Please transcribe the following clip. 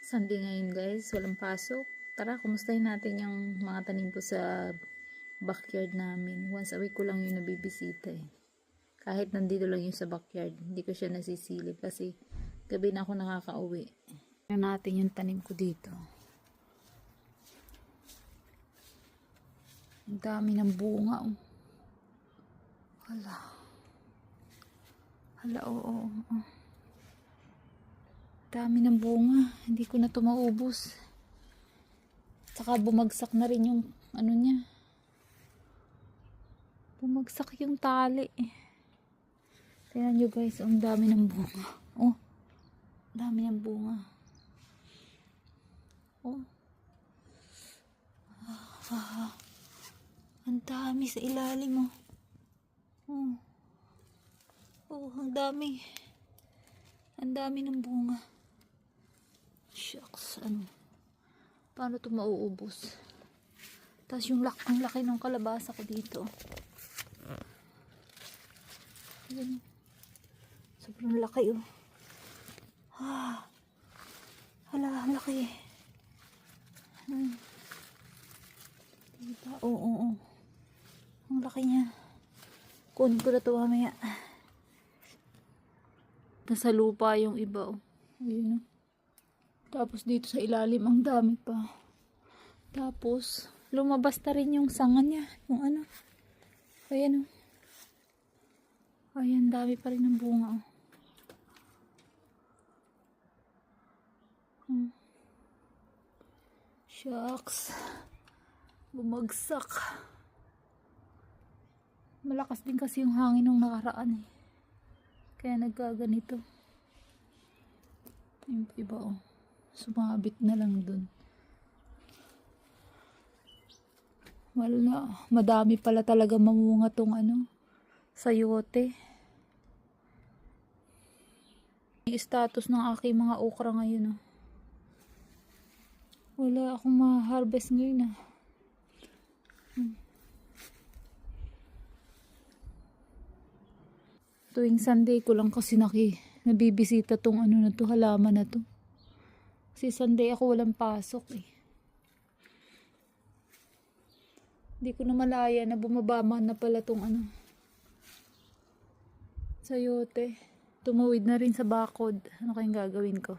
Sunday ngayon guys, walang pasok. Tara, kumustahin natin yung mga tanim ko sa backyard namin. Once a week ko lang yung nabibisita eh. Kahit nandito lang yung sa backyard, hindi ko siya nasisilip kasi gabi na ako nakakauwi. Tingnan natin yung tanim ko dito. Ang dami ng bunga oh. Hala, oo. Dami ng bunga, hindi ko na ito maubos. Saka bumagsak na rin yung ano niya. Bumagsak yung tali. Tingnan nyo guys, ang dami ng bunga. Oh, dami ng bunga. Oh. Ang dami sa ilalim oh. Oh, ang dami. Ang dami ng bunga. Shucks, ano? Paano ito mauubos? Tapos yung ang laki ng kalabasa ko dito. Ayan. Sobrang laki oh. Hala, ang laki. Diba? Oo. Ang laki niya. Kunin ko na ito mamaya. Nasa lupa yung iba oh. Ayun oh. Tapos dito sa ilalim ang dami pa. Tapos lumabas na rin yung sanga niya, yung ano. Ayan oh. Ayan, dami pa rin ng bunga oh. Shucks. Bumagsak. Malakas din kasi yung hangin nung nakaraan eh. Kaya nagkaganito. Yung iba oh. Sumabit na lang dun. Wala. Madami pala talaga mamunga tong ano. Sayote. Yung status ng aking mga okra ngayon oh. Wala akong ma-harvest ngayon ah. Tuwing Sunday ko lang kasi nabibisita tong ano na to, halaman na to. Kasi Sunday ako walang pasok eh. Hindi ko na malaya na bumabama na pala tong ano. Sayote. Tumawid na rin sa bakod. Ano kayang gagawin ko?